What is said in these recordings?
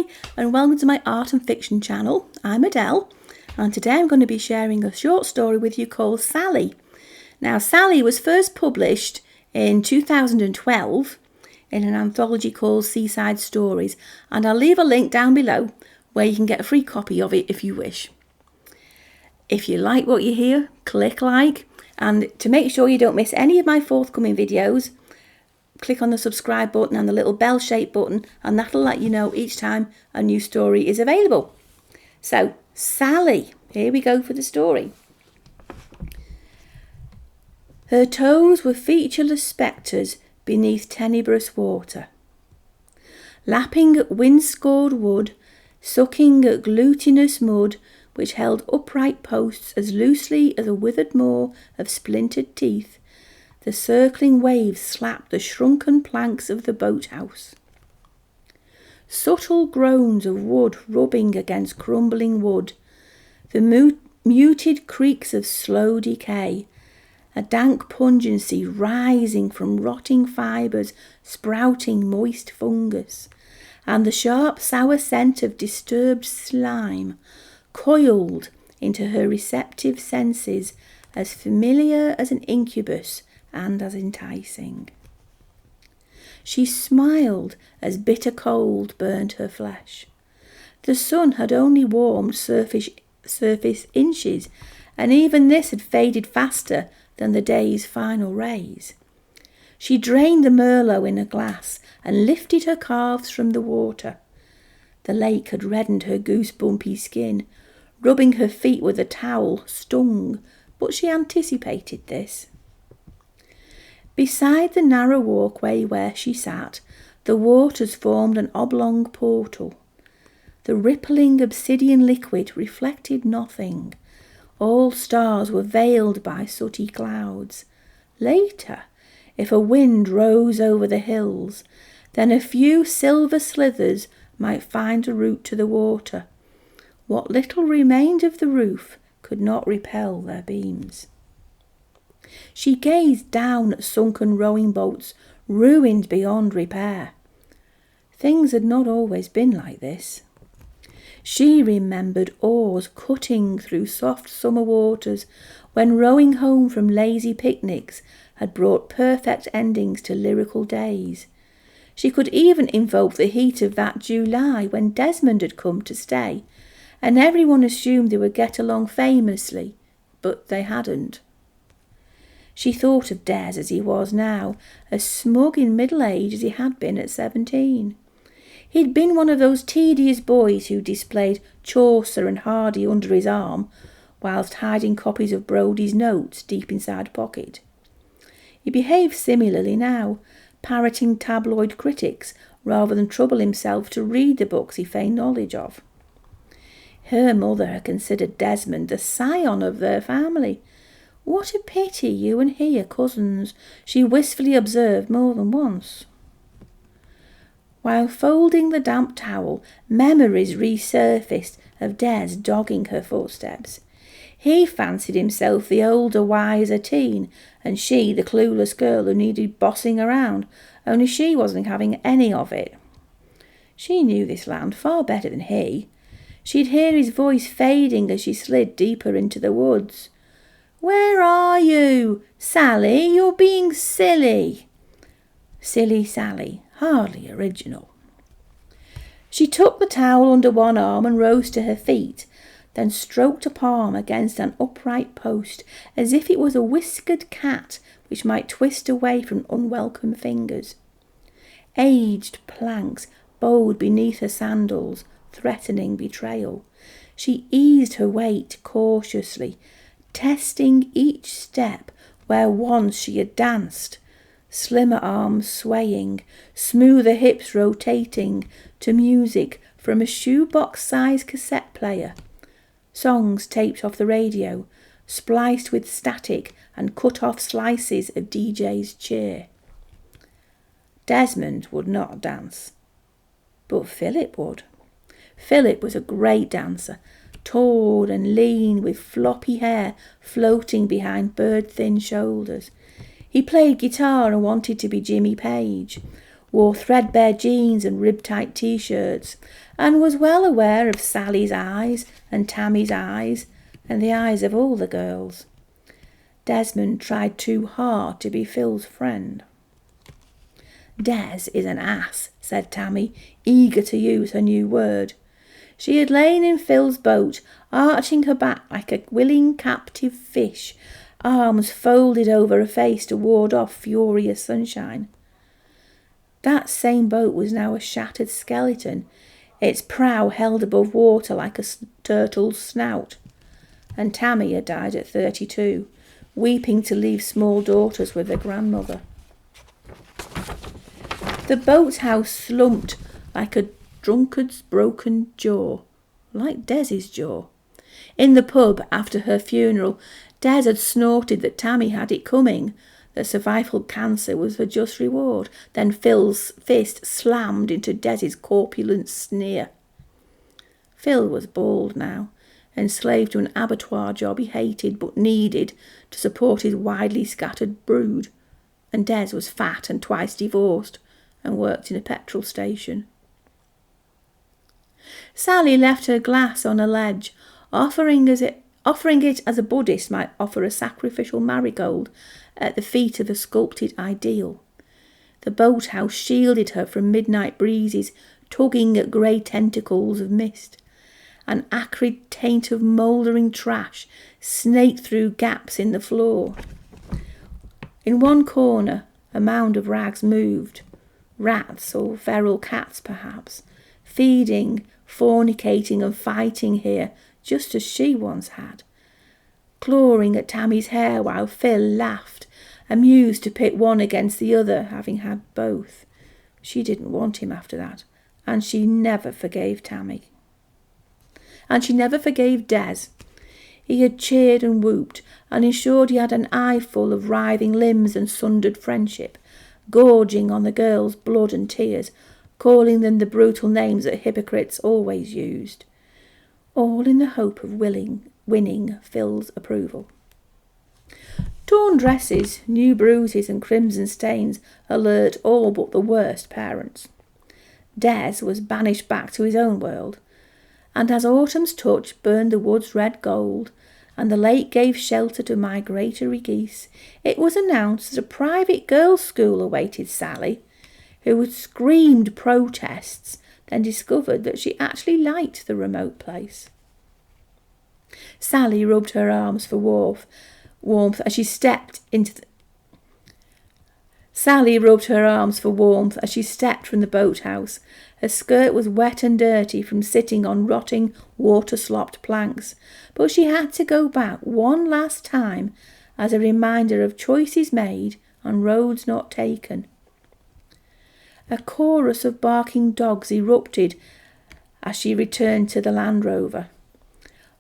Hi and welcome to my art and fiction channel. I'm Adele and today I'm going to be sharing a short story with you called Sally. Now Sally was first published in 2012 in an anthology called Seaside Stories, and I'll leave a link down below where you can get a free copy of it if you wish. If you like what you hear, click like, and to make sure you don't miss any of my forthcoming videos, click on the subscribe button and the little bell shaped button, and that'll let you know each time a new story is available. So Sally, here we go for the story. Her toes were featureless spectres beneath tenebrous water, lapping at wind-scored wood, sucking at glutinous mud which held upright posts as loosely as a withered maw of splintered teeth. The circling waves slapped the shrunken planks of the boathouse. Subtle groans of wood rubbing against crumbling wood, the muted creaks of slow decay, a dank pungency rising from rotting fibres sprouting moist fungus, and the sharp sour scent of disturbed slime coiled into her receptive senses, as familiar as an incubus and as enticing. She smiled as bitter cold burnt her flesh. The sun had only warmed surface inches, and even this had faded faster than the day's final rays. She drained the Merlot in a glass and lifted her calves from the water. The lake had reddened her goosebumpy skin. Rubbing her feet with a towel stung, but she anticipated this. Beside the narrow walkway where she sat, the waters formed an oblong portal. The rippling obsidian liquid reflected nothing. All stars were veiled by sooty clouds. Later, if a wind rose over the hills, then a few silver slithers might find a route to the water. What little remained of the roof could not repel their beams. She gazed down at sunken rowing boats, ruined beyond repair. Things had not always been like this. She remembered oars cutting through soft summer waters when rowing home from lazy picnics had brought perfect endings to lyrical days. She could even invoke the heat of that July when Desmond had come to stay, and everyone assumed they would get along famously, but they hadn't. She thought of Des as he was now, as smug in middle age as he had been at 17. He'd been one of those tedious boys who displayed Chaucer and Hardy under his arm, whilst hiding copies of Brodie's notes deep inside a pocket. He behaved similarly now, parroting tabloid critics rather than trouble himself to read the books he feigned knowledge of. Her mother had considered Desmond the scion of their family. What a pity you and he are cousins, she wistfully observed more than once. While folding the damp towel, memories resurfaced of Des dogging her footsteps. He fancied himself the older, wiser teen, and she the clueless girl who needed bossing around, only she wasn't having any of it. She knew this land far better than he. She'd hear his voice fading as she slid deeper into the woods. "Where are you? Sally, you're being silly." Silly Sally, hardly original. She took the towel under one arm and rose to her feet, then stroked a palm against an upright post as if it was a whiskered cat which might twist away from unwelcome fingers. Aged planks bowed beneath her sandals, threatening betrayal. She eased her weight cautiously, testing each step where once she had danced, slimmer arms swaying, smoother hips rotating to music from a shoebox-sized cassette player. Songs taped off the radio, spliced with static and cut off slices of DJ's cheer. Desmond would not dance, but Philip would. Philip was a great dancer, tall and lean with floppy hair floating behind bird-thin shoulders. He played guitar and wanted to be Jimmy Page. wore threadbare jeans and rib-tight t-shirts, and was well aware of Sally's eyes and Tammy's eyes and the eyes of all the girls. Desmond tried too hard to be Phil's friend. "Des is an ass," said Tammy, eager to use her new word. She had lain in Phil's boat, arching her back like a willing captive fish, arms folded over her face to ward off furious sunshine. That same boat was now a shattered skeleton, its prow held above water like a turtle's snout. And Tammy had died at 32, weeping to leave small daughters with their grandmother. The boathouse slumped like a drunkard's broken jaw, like Des's jaw. In the pub, after her funeral, Des had snorted that Tammy had it coming, that cervical cancer was her just reward. Then Phil's fist slammed into Des's corpulent sneer. Phil was bald now, enslaved to an abattoir job he hated but needed to support his widely scattered brood, and Des was fat and twice divorced and worked in a petrol station. Sally left her glass on a ledge, offering it as a Buddhist might offer a sacrificial marigold at the feet of a sculpted ideal. The boathouse shielded her from midnight breezes tugging at grey tentacles of mist. An acrid taint of mouldering trash snaked through gaps in the floor. In one corner, a mound of rags moved. Rats or feral cats, perhaps, feeding, fornicating and fighting here, just as she once had. Clawing at Tammy's hair while Phil laughed, amused to pit one against the other, having had both. She didn't want him after that, and she never forgave Tammy. And she never forgave Des. He had cheered and whooped, and ensured he had an eyeful of writhing limbs and sundered friendship, gorging on the girls' blood and tears, calling them the brutal names that hypocrites always used, all in the hope of winning Phil's approval. Torn dresses, new bruises and crimson stains alert all but the worst parents. Des was banished back to his own world, and as autumn's touch burned the woods red gold, and the lake gave shelter to migratory geese, it was announced that a private girls' school awaited Sally, who had screamed protests, then discovered that she actually liked the remote place. Sally rubbed her arms for warmth as she stepped from the boathouse. Her skirt was wet and dirty from sitting on rotting, water-slopped planks, but she had to go back one last time as a reminder of choices made and roads not taken. A chorus of barking dogs erupted as she returned to the Land Rover.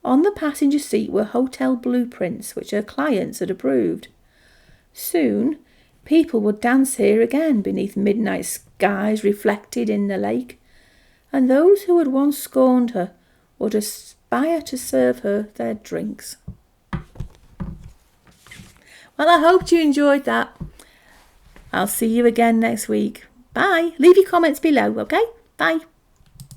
On the passenger seat were hotel blueprints which her clients had approved. Soon, people would dance here again beneath midnight skies reflected in the lake, and those who had once scorned her would aspire to serve her their drinks. Well, I hope you enjoyed that. I'll see you again next week. Bye. Leave your comments below, okay? Bye.